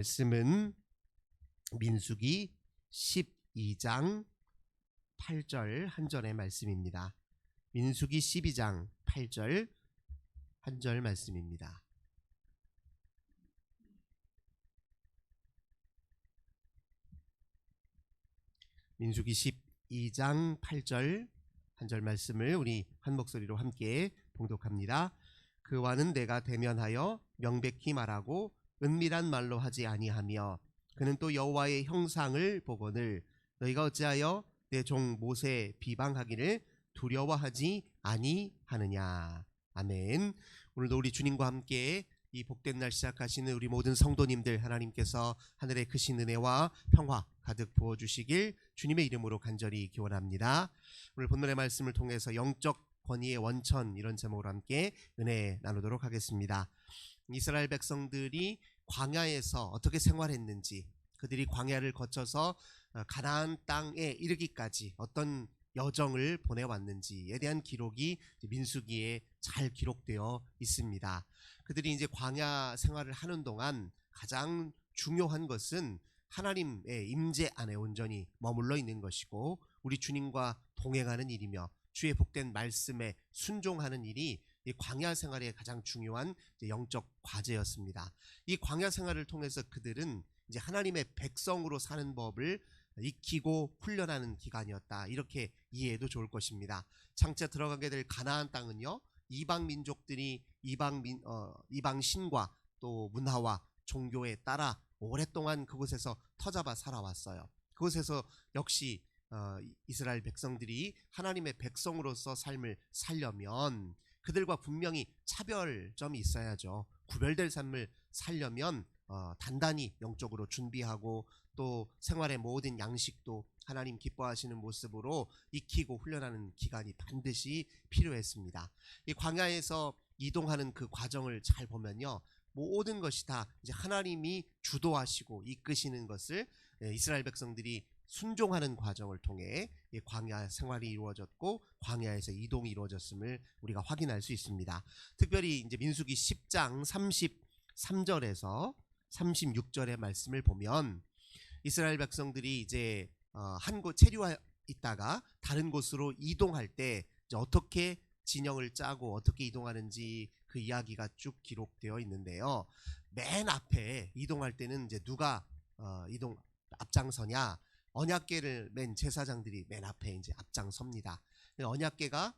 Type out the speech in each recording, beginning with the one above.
말씀은 민수기 12장 8절 한절의 말씀입니다. 민수기 12장 8절 한절 말씀입니다. 민수기 12장 8절 한절 말씀을 우리 한 목소리로 함께 봉독합니다. 그와는 내가 대면하여 명백히 말하고 은밀한 말로 하지 아니하며 그는 또 여호와의 형상을 보거늘 너희가 어찌하여 내 종 모세 비방하기를 두려워하지 아니하느냐. 아멘. 오늘도 우리 주님과 함께 이 복된 날 시작하시는 우리 모든 성도님들 하나님께서 하늘의 크신 은혜와 평화 가득 부어주시길 주님의 이름으로 간절히 기원합니다. 오늘 본문의 말씀을 통해서 영적 권위의 원천, 이런 제목으로 함께 은혜 나누도록 하겠습니다. 이스라엘 백성들이 광야에서 어떻게 생활했는지, 그들이 광야를 거쳐서 가나안 땅에 이르기까지 어떤 여정을 보내왔는지에 대한 기록이 민수기에 잘 기록되어 있습니다. 그들이 이제 광야 생활을 하는 동안 가장 중요한 것은 하나님의 임재 안에 온전히 머물러 있는 것이고 우리 주님과 동행하는 일이며 주의 복된 말씀에 순종하는 일이 이 광야 생활의 가장 중요한 영적 과제였습니다. 이 광야 생활을 통해서 그들은 이제 하나님의 백성으로 사는 법을 익히고 훈련하는 기간이었다, 이렇게 이해해도 좋을 것입니다. 장차 들어가게 될 가나안 땅은요, 이방 민족들이 이방 신과 또 문화와 종교에 따라 오랫동안 그곳에서 터잡아 살아왔어요. 그곳에서 역시 이스라엘 백성들이 하나님의 백성으로서 삶을 살려면 그들과 분명히 차별점이 있어야죠. 구별될 삶을 살려면 단단히 영적으로 준비하고 또 생활의 모든 양식도 하나님 기뻐하시는 모습으로 익히고 훈련하는 기간이 반드시 필요했습니다. 이 광야에서 이동하는 그 과정을 잘 보면요, 모든 것이 다 이제 하나님이 주도하시고 이끄시는 것을 이스라엘 백성들이 순종하는 과정을 통해 광야 생활이 이루어졌고 광야에서 이동이 이루어졌음을 우리가 확인할 수 있습니다. 특별히 이제 민수기 10장 33절에서 36절의 말씀을 보면 이스라엘 백성들이 이제 한 곳 체류해 있다가 다른 곳으로 이동할 때 이제 어떻게 진영을 짜고 어떻게 이동하는지 그 이야기가 쭉 기록되어 있는데요. 맨 앞에 이동할 때는 이제 누가 앞장서냐? 언약궤를 맨 제사장들이 맨 앞에 이제 앞장섭니다. 언약궤가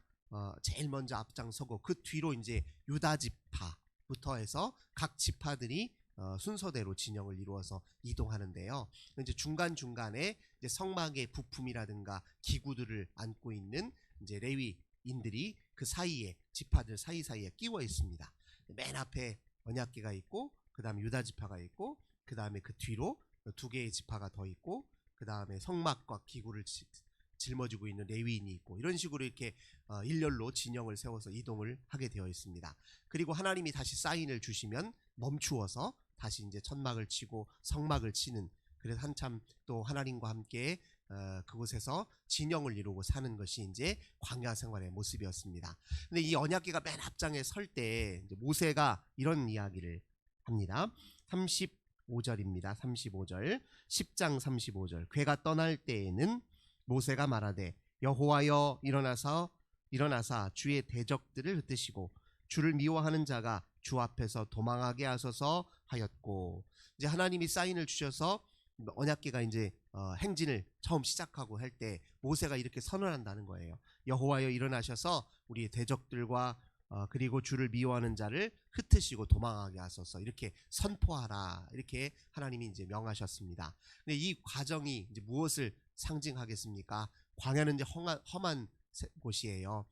제일 먼저 앞장서고 그 뒤로 이제 유다 지파부터 해서 각 지파들이 순서대로 진영을 이루어서 이동하는데요. 이제 중간중간에 이제 성막의 부품이라든가 기구들을 안고 있는 이제 레위인들이 그 사이에, 지파들 사이사이에 끼워 있습니다. 맨 앞에 언약궤가 있고 그 다음에 유다 지파가 있고 그 다음에 그 뒤로 두 개의 지파가 더 있고 그 다음에 성막과 기구를 짊어지고 있는 레위인이 있고, 이런 식으로 이렇게 일렬로 진영을 세워서 이동을 하게 되어 있습니다. 그리고 하나님이 다시 사인을 주시면 멈추어서 다시 이제 천막을 치고 성막을 치는, 그래서 한참 또 하나님과 함께 그곳에서 진영을 이루고 사는 것이 이제 광야 생활의 모습이었습니다. 근데 이 언약궤가 맨 앞장에 설 때 모세가 이런 이야기를 합니다. 35절입니다. 35절, 10장 35절. 궤가 떠날 때에는 모세가 말하되 여호와여 일어나사 주의 대적들을 흩으시고 주를 미워하는 자가 주 앞에서 도망하게 하소서 하였고, 이제 하나님이 사인을 주셔서 언약궤가 이제 행진을 처음 시작하고 할 때 모세가 이렇게 선언한다는 거예요. 여호와여 일어나셔서 우리의 대적들과 그리고 주를 미워하는 자를 흩으시고 도망하게 하소서, 이렇게 선포하라, 이렇게 하나님이 이제 명하셨습니다. 근데 이 과정이 이제 무엇을 상징하겠습니까? 광야는 이제 험한 곳이에요.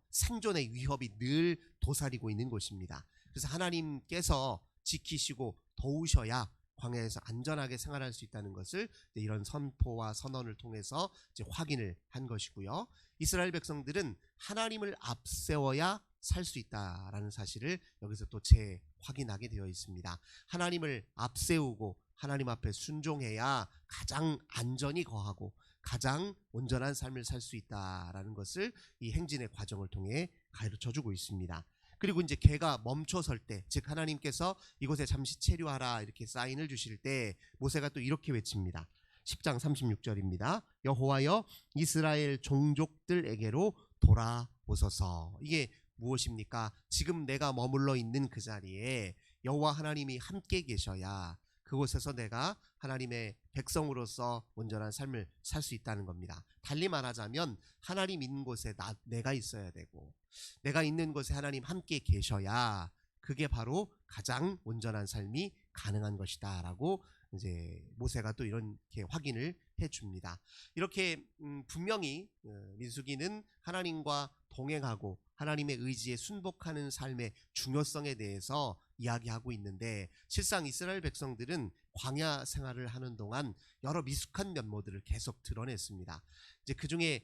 생존의 위협이 늘 도사리고 있는 곳입니다. 그래서 하나님께서 지키시고 도우셔야 광야에서 안전하게 생활할 수 있다는 것을 이런 선포와 선언을 통해서 이제 확인을 한 것이고요. 이스라엘 백성들은 하나님을 앞세워야 살 수 있다라는 사실을 여기서 또 재확인하게 되어 있습니다. 하나님을 앞세우고 하나님 앞에 순종해야 가장 안전이 거하고 가장 온전한 삶을 살 수 있다라는 것을 이 행진의 과정을 통해 가르쳐주고 있습니다. 그리고 이제 개가 멈춰설 때, 즉 하나님께서 이곳에 잠시 체류하라 이렇게 사인을 주실 때 모세가 또 이렇게 외칩니다. 10장 36절입니다. 여호와여 이스라엘 종족들에게로 돌아오소서. 이게 무엇입니까? 지금 내가 머물러 있는 그 자리에 여호와 하나님이 함께 계셔야 그곳에서 내가 하나님의 백성으로서 온전한 삶을 살 수 있다는 겁니다. 달리 말하자면 하나님 있는 곳에 내가 있어야 되고, 내가 있는 곳에 하나님 함께 계셔야 그게 바로 가장 온전한 삶이 가능한 것이다 라고 이제 모세가 또 이렇게 확인을 해줍니다. 이렇게 분명히 민수기는 하나님과 동행하고 하나님의 의지에 순복하는 삶의 중요성에 대해서 이야기하고 있는데, 실상 이스라엘 백성들은 광야 생활을 하는 동안 여러 미숙한 면모들을 계속 드러냈습니다. 이제 그 중에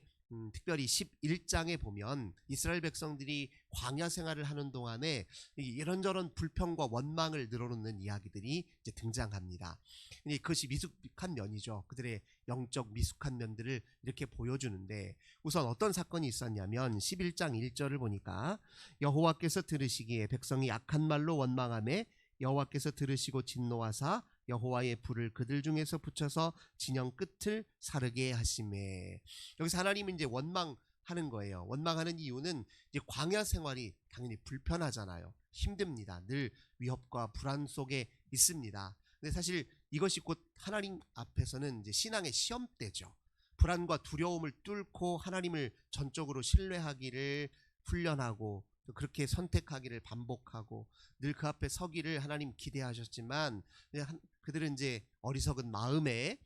특별히 11장에 보면 이스라엘 백성들이 광야 생활을 하는 동안에 이런저런 불평과 원망을 늘어놓는 이야기들이 이제 등장합니다. 그것이 미숙한 면이죠. 그들의 영적 미숙한 면들을 이렇게 보여주는데, 우선 어떤 사건이 있었냐면 11장 1절을 보니까 여호와께서 들으시기에 백성이 악한 말로 원망하매 여호와께서 들으시고 진노하사 여호와의 불을 그들 중에서 붙여서 진영 끝을 사르게 하시매. 여기서 하나님은 이제 원망하는 거예요. 원망하는 이유는 이제 광야 생활이 당연히 불편하잖아요. 힘듭니다. 늘 위협과 불안 속에 있습니다. 근데 사실 이것이 곧 하나님 앞에서는 이제 신앙의 시험대죠. 불안과 두려움을 뚫고 하나님을 전적으로 신뢰하기를 훈련하고, 그렇게 선택하기를 반복하고, 늘 그 앞에 서기를 하나님 기대하셨지만 그들은 이제 어리석은 마음에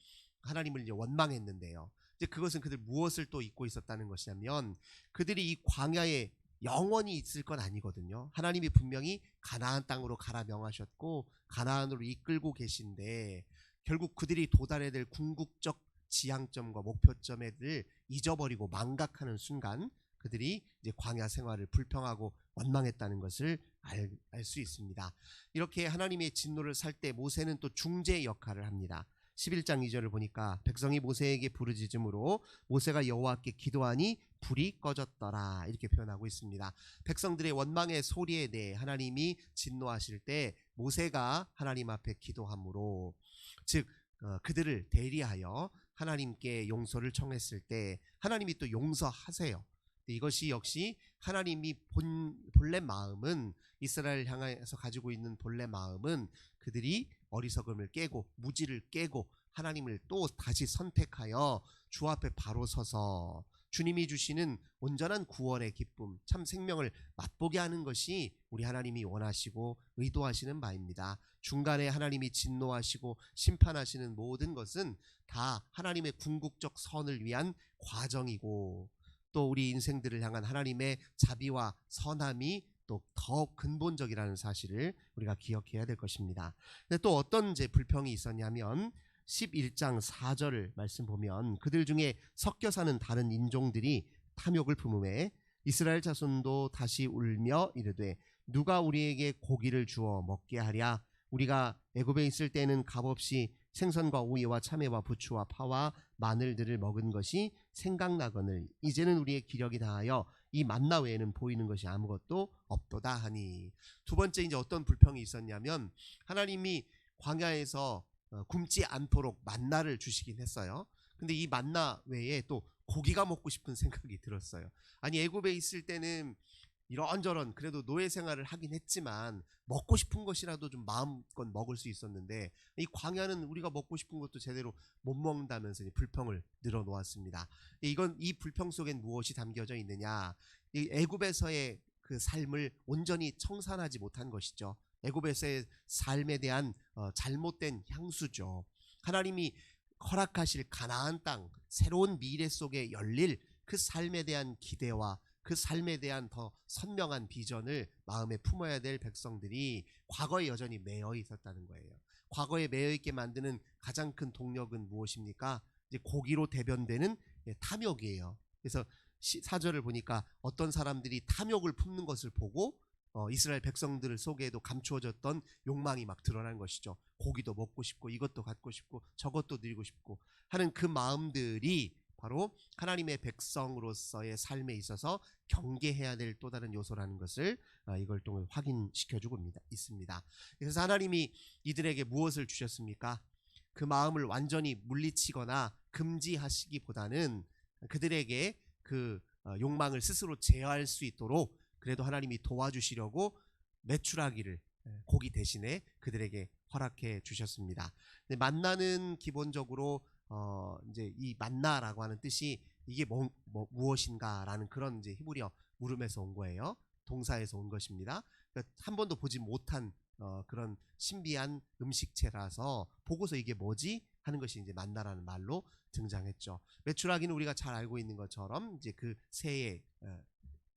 하나님을 이제 원망했는데요. 이제 그것은 그들 무엇을 또 잊고 있었다는 것이냐면, 그들이 이 광야에 영원히 있을 건 아니거든요. 하나님이 분명히 가나안 땅으로 가라 명하셨고 가나안으로 이끌고 계신데, 결국 그들이 도달해야 될 궁극적 지향점과 목표점을 잊어버리고 망각하는 순간 그들이 이제 광야 생활을 불평하고 원망했다는 것을 알 수 있습니다. 이렇게 하나님의 진노를 살 때 모세는 또 중재 역할을 합니다. 11장 2절을 보니까 백성이 모세에게 부르짖음으로 모세가 여호와께 기도하니 불이 꺼졌더라 이렇게 표현하고 있습니다. 백성들의 원망의 소리에 대해 하나님이 진노하실 때 모세가 하나님 앞에 기도함으로, 즉 그들을 대리하여 하나님께 용서를 청했을 때 하나님이 또 용서하세요. 이것이 역시 하나님이 본래 마음은, 이스라엘 향해서 가지고 있는 본래 마음은 그들이 어리석음을 깨고 무지를 깨고 하나님을 또 다시 선택하여 주 앞에 바로 서서 주님이 주시는 온전한 구원의 기쁨, 참 생명을 맛보게 하는 것이 우리 하나님이 원하시고 의도하시는 바입니다. 중간에 하나님이 진노하시고 심판하시는 모든 것은 다 하나님의 궁극적 선을 위한 과정이고, 또 우리 인생들을 향한 하나님의 자비와 선함이 또 더 근본적이라는 사실을 우리가 기억해야 될 것입니다. 근데 또 어떤 이제 불평이 있었냐면 11장 4절 말씀 보면 그들 중에 섞여 사는 다른 인종들이 탐욕을 품음에 이스라엘 자손도 다시 울며 이르되 누가 우리에게 고기를 주어 먹게 하랴. 우리가 애굽에 있을 때는 값없이 생선과 오이와 참외와 부추와 파와 마늘들을 먹은 것이 생각나거늘 이제는 우리의 기력이 다하여 이 만나 외에는 보이는 것이 아무것도 없도다 하니. 두 번째 이제 어떤 불평이 있었냐면 하나님이 광야에서 굶지 않도록 만나를 주시긴 했어요. 근데 이 만나 외에 또 고기가 먹고 싶은 생각이 들었어요. 아니 애굽에 있을 때는 이런저런 그래도 노예 생활을 하긴 했지만 먹고 싶은 것이라도 좀 마음껏 먹을 수 있었는데 이 광야는 우리가 먹고 싶은 것도 제대로 못 먹는다면서 불평을 늘어놓았습니다. 이 불평 속엔 무엇이 담겨져 있느냐? 이 애굽에서의 그 삶을 온전히 청산하지 못한 것이죠. 애굽에서의 삶에 대한 잘못된 향수죠. 하나님이 허락하실 가나안 땅, 새로운 미래 속에 열릴 그 삶에 대한 기대와 그 삶에 대한 더 선명한 비전을 마음에 품어야 될 백성들이 과거에 여전히 매여 있었다는 거예요. 과거에 매여 있게 만드는 가장 큰 동력은 무엇입니까? 이제 고기로 대변되는 탐욕이에요. 그래서 4절을 보니까 어떤 사람들이 탐욕을 품는 것을 보고 이스라엘 백성들 속에도 감추어졌던 욕망이 막 드러난 것이죠. 고기도 먹고 싶고 이것도 갖고 싶고 저것도 누리고 싶고 하는 그 마음들이 바로 하나님의 백성으로서의 삶에 있어서 경계해야 될 또 다른 요소라는 것을 이걸 통해 확인시켜주고 있습니다. 그래서 하나님이 이들에게 무엇을 주셨습니까? 그 마음을 완전히 물리치거나 금지하시기보다는 그들에게 그 욕망을 스스로 제어할 수 있도록 그래도 하나님이 도와주시려고 메추라기를 고기 대신에 그들에게 허락해 주셨습니다. 근데 만나는 기본적으로 이제 이 만나라고 하는 뜻이 이게 무엇인가라는 그런 이제 히브리어 물음에서 온 거예요. 동사에서 온 것입니다. 그러니까 한 번도 보지 못한 그런 신비한 음식체라서 보고서 이게 뭐지 하는 것이 이제 만나라는 말로 등장했죠. 메추라기는 우리가 잘 알고 있는 것처럼 이제 그 새의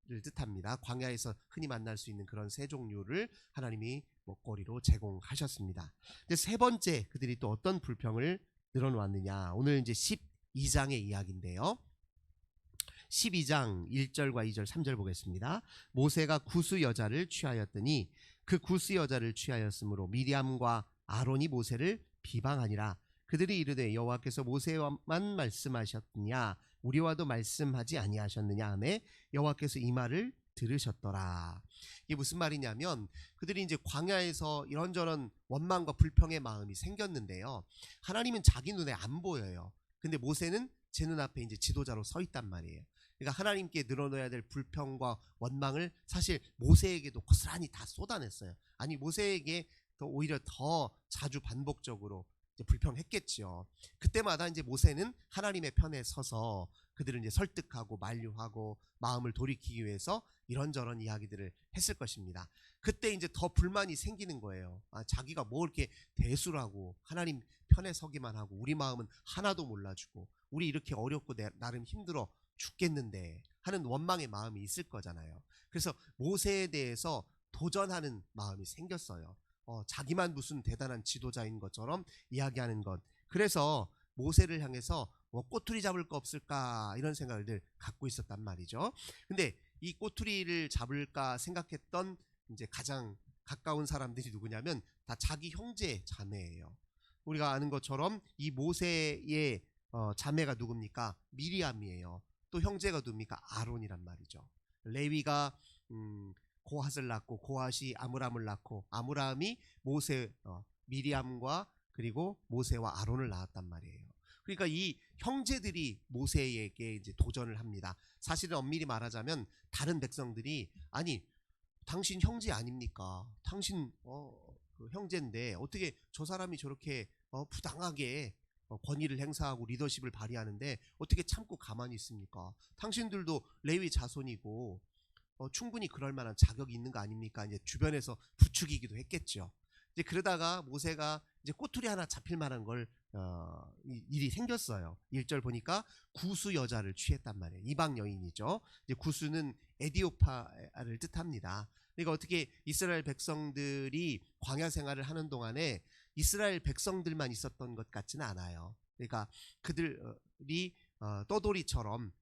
를 뜻합니다. 광야에서 흔히 만날 수 있는 그런 새 종류를 하나님이 먹거리로 제공하셨습니다. 근데 세 번째 그들이 또 어떤 불평을 늘어놓았느냐, 오늘 이제 12장의 이야기인데요. 12장 1절과 2절 3절 보겠습니다. 모세가 구스 여자를 취하였더니 그 구스 여자를 취하였으므로 미리암과 아론이 모세를 비방하니라. 그들이 이르되 여호와께서 모세와만 말씀하셨느냐 우리와도 말씀하지 아니하셨느냐 하매 여호와께서 이 말을 들으셨더라. 이게 무슨 말이냐면 그들이 이제 광야에서 이런저런 원망과 불평의 마음이 생겼는데요. 하나님은 자기 눈에 안 보여요. 근데 모세는 제 눈앞에 이제 지도자로 서 있단 말이에요. 그러니까 하나님께 늘어놓아야 될 불평과 원망을 사실 모세에게도 고스란히 다 쏟아냈어요. 아니 모세에게 더 오히려 더 자주 반복적으로 불평했겠죠. 그때마다 이제 모세는 하나님의 편에 서서 그들을 이제 설득하고 만류하고 마음을 돌이키기 위해서 이런저런 이야기들을 했을 것입니다. 그때 이제 더 불만이 생기는 거예요. 자기가 뭐 이렇게 대수라고 하나님 편에 서기만 하고 우리 마음은 하나도 몰라주고 우리 이렇게 어렵고 나름 힘들어 죽겠는데 하는 원망의 마음이 있을 거잖아요. 그래서 모세에 대해서 도전하는 마음이 생겼어요. 자기만 무슨 대단한 지도자인 것처럼 이야기하는 것. 그래서 모세를 향해서 꼬투리 잡을 거 없을까 이런 생각을 늘 갖고 있었단 말이죠. 근데 이 꼬투리를 잡을까 생각했던 이제 가장 가까운 사람들이 누구냐면 다 자기 형제 자매예요. 우리가 아는 것처럼 이 모세의 자매가 누굽니까? 미리암이에요. 또 형제가 누굽니까? 아론이란 말이죠. 레위가 고핫을 낳고 고핫이 아므람을 낳고 아므람이 모세 미리암과 그리고 모세와 아론을 낳았단 말이에요. 그러니까 이 형제들이 모세에게 이제 도전을 합니다. 사실은 엄밀히 말하자면 다른 백성들이 아니 당신 형제 아닙니까? 당신 그 형제인데 어떻게 저 사람이 저렇게 부당하게 권위를 행사하고 리더십을 발휘하는데 어떻게 참고 가만히 있습니까? 당신들도 레위 자손이고 충분히 그럴 만한 자격이 있는 거 아닙니까? 이제 주변에서 부추기기도 했겠죠. 이제 그러다가 모세가 이제 꼬투리 하나 잡힐 만한 걸 일이 생겼어요. 1절 보니까 구스 여자를 취했단 말이에요. 이방 여인이죠. 이제 구스는 에디오파를 뜻합니다. 그러니까 어떻게 이스라엘 백성들이 광야 생활을 하는 동안에 이스라엘 백성들만 있었던 것 같지는 않아요. 그러니까 그들이 떠돌이처럼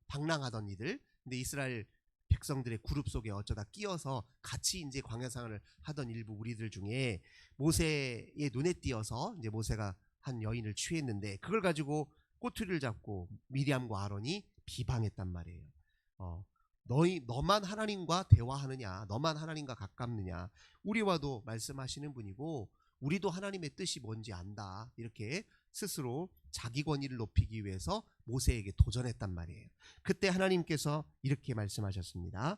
방랑하던 이들, 근데 이스라엘 백성들의 그룹 속에 어쩌다 끼어서 같이 이제 광야 생활을 하던 일부 우리들 중에 모세의 눈에 띄어서 이제 모세가 한 여인을 취했는데 그걸 가지고 꼬투리를 잡고 미리암과 아론이 비방했단 말이에요. 너만 하나님과 대화하느냐, 너만 하나님과 가깝느냐, 우리와도 말씀하시는 분이고 우리도 하나님의 뜻이 뭔지 안다, 이렇게 스스로 자기 권위를 높이기 위해서 모세에게 도전했단 말이에요. 그때 하나님께서 이렇게 말씀하셨습니다.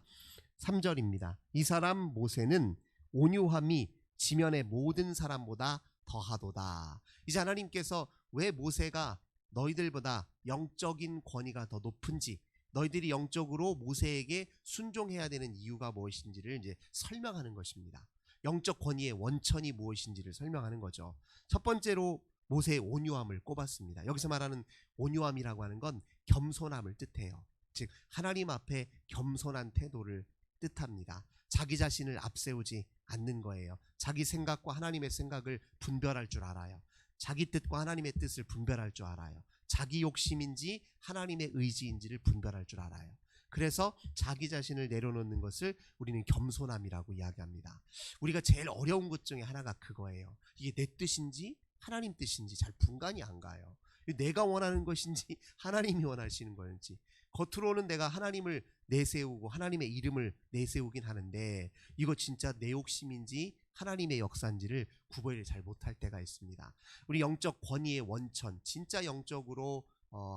3절입니다. 이 사람 모세는 온유함이 지면의 모든 사람보다 더하도다. 이제 하나님께서 왜 모세가 너희들보다 영적인 권위가 더 높은지, 너희들이 영적으로 모세에게 순종해야 되는 이유가 무엇인지를 이제 설명하는 것입니다. 영적 권위의 원천이 무엇인지를 설명하는 거죠. 첫 번째로 모세의 온유함을 꼽았습니다. 여기서 말하는 온유함이라고 하는 건 겸손함을 뜻해요. 즉 하나님 앞에 겸손한 태도를 뜻합니다. 자기 자신을 앞세우지 않는 거예요. 자기 생각과 하나님의 생각을 분별할 줄 알아요. 자기 뜻과 하나님의 뜻을 분별할 줄 알아요. 자기 욕심인지 하나님의 의지인지를 분별할 줄 알아요. 그래서 자기 자신을 내려놓는 것을 우리는 겸손함이라고 이야기합니다. 우리가 제일 어려운 것 중에 하나가 그거예요. 이게 내 뜻인지 하나님 뜻인지 잘 분간이 안 가요. 내가 원하는 것인지 하나님이 원하시는 건지. 겉으로는 내가 하나님을 내세우고 하나님의 이름을 내세우긴 하는데 이거 진짜 내 욕심인지 하나님의 역사인지를 구별을 잘 못할 때가 있습니다. 우리 영적 권위의 원천, 진짜 영적으로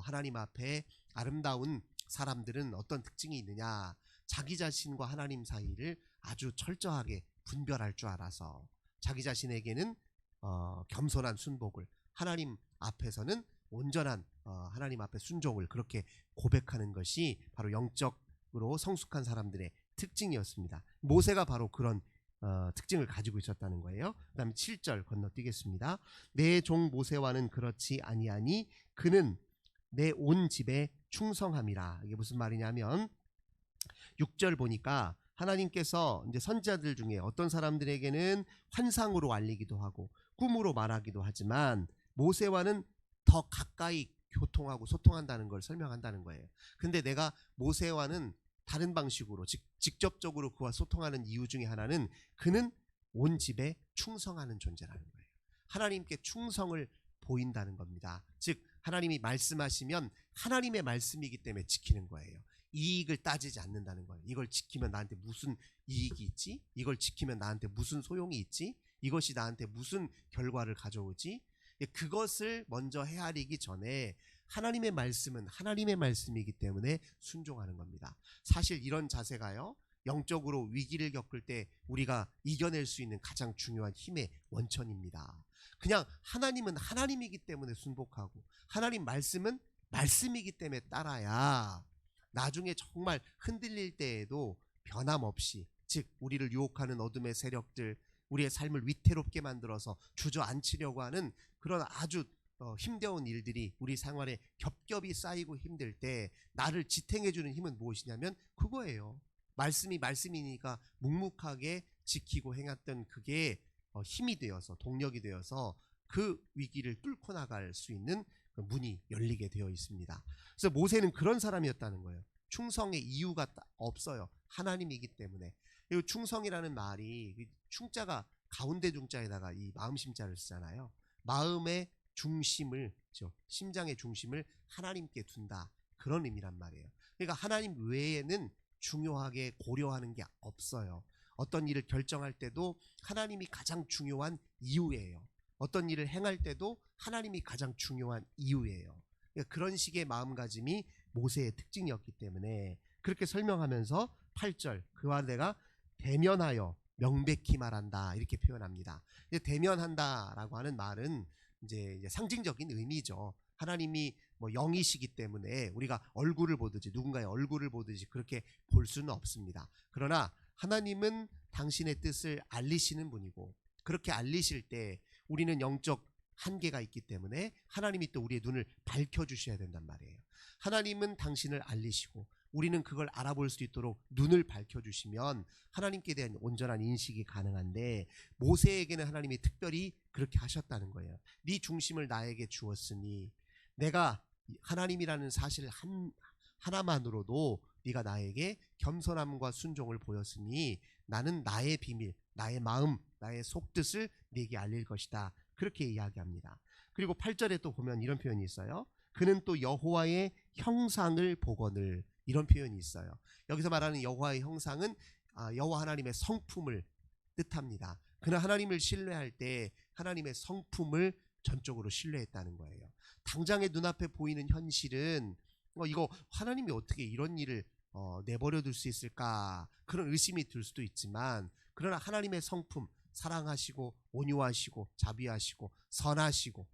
하나님 앞에 아름다운 사람들은 어떤 특징이 있느냐, 자기 자신과 하나님 사이를 아주 철저하게 분별할 줄 알아서 자기 자신에게는 겸손한 순복을, 하나님 앞에서는 온전한 하나님 앞에 순종을 그렇게 고백하는 것이 바로 영적으로 성숙한 사람들의 특징이었습니다. 모세가 바로 그런 특징을 가지고 있었다는 거예요. 그 다음에 7절 건너뛰겠습니다. 내 종 모세와는 그렇지 아니하니 그는 내 온 집에 충성함이라. 이게 무슨 말이냐면 6절 보니까 하나님께서 이제 선지자들 중에 어떤 사람들에게는 환상으로 알리기도 하고 꿈으로 말하기도 하지만 모세와는 더 가까이 교통하고 소통한다는 걸 설명한다는 거예요. 근데 내가 모세와는 다른 방식으로 직접적으로 그와 소통하는 이유 중에 하나는 그는 온 집에 충성하는 존재라는 거예요. 하나님께 충성을 보인다는 겁니다. 즉 하나님이 말씀하시면 하나님의 말씀이기 때문에 지키는 거예요. 이익을 따지지 않는다는 거예요. 이걸 지키면 나한테 무슨 이익이 있지? 이걸 지키면 나한테 무슨 소용이 있지? 이것이 나한테 무슨 결과를 가져오지? 그것을 먼저 헤아리기 전에 하나님의 말씀은 하나님의 말씀이기 때문에 순종하는 겁니다. 사실 이런 자세가요, 영적으로 위기를 겪을 때 우리가 이겨낼 수 있는 가장 중요한 힘의 원천입니다. 그냥 하나님은 하나님이기 때문에 순복하고 하나님 말씀은 말씀이기 때문에 따라야 나중에 정말 흔들릴 때에도 변함없이, 즉 우리를 유혹하는 어둠의 세력들, 우리의 삶을 위태롭게 만들어서 주저앉히려고 하는 그런 아주 힘겨운 일들이 우리 생활에 겹겹이 쌓이고 힘들 때 나를 지탱해주는 힘은 무엇이냐면 그거예요. 말씀이 말씀이니까 묵묵하게 지키고 행했던 그게 힘이 되어서, 동력이 되어서 그 위기를 뚫고 나갈 수 있는 문이 열리게 되어 있습니다. 그래서 모세는 그런 사람이었다는 거예요. 충성의 이유가 없어요. 하나님이기 때문에. 그리고 충성이라는 말이 충자가 가운데 중자에다가 이 마음심자를 쓰잖아요. 마음의 중심을, 심장의 중심을 하나님께 둔다, 그런 의미란 말이에요. 그러니까 하나님 외에는 중요하게 고려하는 게 없어요. 어떤 일을 결정할 때도 하나님이 가장 중요한 이유예요. 어떤 일을 행할 때도 하나님이 가장 중요한 이유예요. 그러니까 그런 식의 마음가짐이 모세의 특징이었기 때문에 그렇게 설명하면서 8절 그와 내가 대면하여 명백히 말한다, 이렇게 표현합니다. 대면한다라고 하는 말은 이제 상징적인 의미죠. 하나님이 영이시기 때문에 우리가 얼굴을 보듯이, 누군가의 얼굴을 보듯이 그렇게 볼 수는 없습니다. 그러나 하나님은 당신의 뜻을 알리시는 분이고, 그렇게 알리실 때 우리는 영적 한계가 있기 때문에 하나님이 또 우리의 눈을 밝혀주셔야 된단 말이에요. 하나님은 당신을 알리시고 우리는 그걸 알아볼 수 있도록 눈을 밝혀주시면 하나님께 대한 온전한 인식이 가능한데, 모세에게는 하나님이 특별히 그렇게 하셨다는 거예요. 네 중심을 나에게 주었으니, 내가 하나님이라는 사실 하나만으로도 네가 나에게 겸손함과 순종을 보였으니 나는 나의 비밀, 나의 마음, 나의 속뜻을 네게 알릴 것이다, 그렇게 이야기합니다. 그리고 8절에 또 보면 이런 표현이 있어요. 그는 또 여호와의 형상을 보거늘, 이런 표현이 있어요. 여기서 말하는 여호와의 형상은 여호와 하나님의 성품을 뜻합니다. 그는 하나님을 신뢰할 때 하나님의 성품을 전적으로 신뢰했다는 거예요. 당장의 눈앞에 보이는 현실은 이거 하나님이 어떻게 이런 일을 내버려 둘 수 있을까, 그런 의심이 들 수도 있지만, 그러나 하나님의 성품, 사랑하시고 온유하시고 자비하시고 선하시고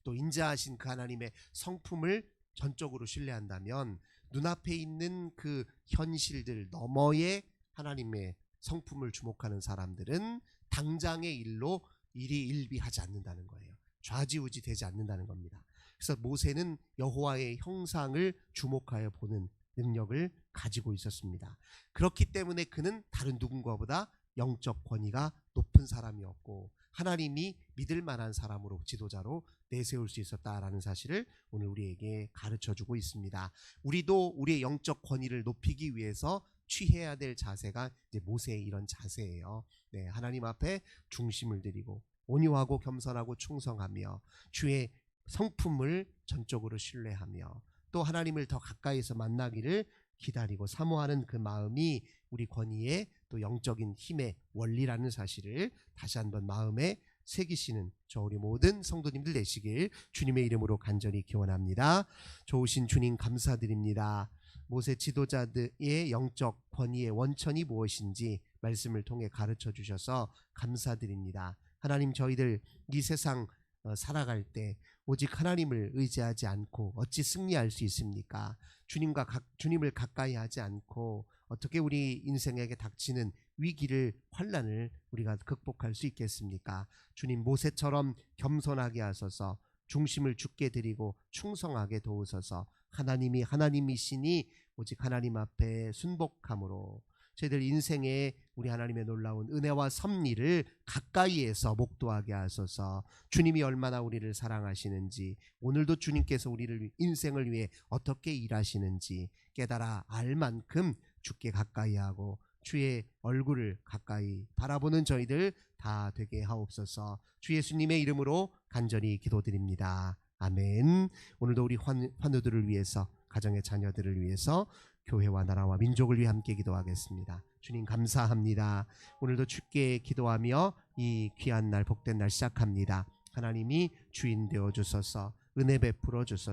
또 인자하신 그 하나님의 성품을 전적으로 신뢰한다면 눈앞에 있는 그 현실들 너머의 하나님의 성품을 주목하는 사람들은 당장의 일로 일희일비하지 않는다는 거예요. 좌지우지 되지 않는다는 겁니다. 그래서 모세는 여호와의 형상을 주목하여 보는 능력을 가지고 있었습니다. 그렇기 때문에 그는 다른 누군가보다 영적 권위가 높은 사람이었고 하나님이 믿을 만한 사람으로, 지도자로 내세울 수 있었다라는 사실을 오늘 우리에게 가르쳐주고 있습니다. 우리도 우리의 영적 권위를 높이기 위해서 취해야 될 자세가 이제 모세의 이런 자세예요. 네, 하나님 앞에 중심을 드리고 온유하고 겸손하고 충성하며 주의 성품을 전적으로 신뢰하며 또 하나님을 더 가까이서 만나기를 기다리고 사모하는 그 마음이 우리 권위의 또 영적인 힘의 원리라는 사실을 다시 한번 마음에 새기시는 저 우리 모든 성도님들 되시길 주님의 이름으로 간절히 기원합니다. 좋으신 주님 감사드립니다. 모세 지도자들의 영적 권위의 원천이 무엇인지 말씀을 통해 가르쳐 주셔서 감사드립니다. 하나님, 저희들 이 세상 살아갈 때 오직 하나님을 의지하지 않고 어찌 승리할 수 있습니까? 주님을 가까이 하지 않고 어떻게 우리 인생에게 닥치는 위기를, 환난을 우리가 극복할 수 있겠습니까? 주님, 모세처럼 겸손하게 하소서, 중심을 주께 드리고 충성하게 도우소서. 하나님이 하나님이시니 오직 하나님 앞에 순복함으로 저희들 인생에 우리 하나님의 놀라운 은혜와 섭리를 가까이에서 목도하게 하소서. 주님이 얼마나 우리를 사랑하시는지, 오늘도 주님께서 우리를 인생을 위해 어떻게 일하시는지 깨달아 알 만큼 주께 가까이 하고 주의 얼굴을 가까이 바라보는 저희들 다 되게 하옵소서. 주 예수님의 이름으로 간절히 기도드립니다. 아멘. 오늘도 우리 환우들을 위해서, 가정의 자녀들을 위해서, 교회와 나라와 민족을 위해 함께 기도하겠습니다. 주님 감사합니다. 오늘도 주께 기도하며 이 귀한 날, 복된 날 시작합니다. 하나님이 주인 되어 주소서, 은혜 베풀어 주소서.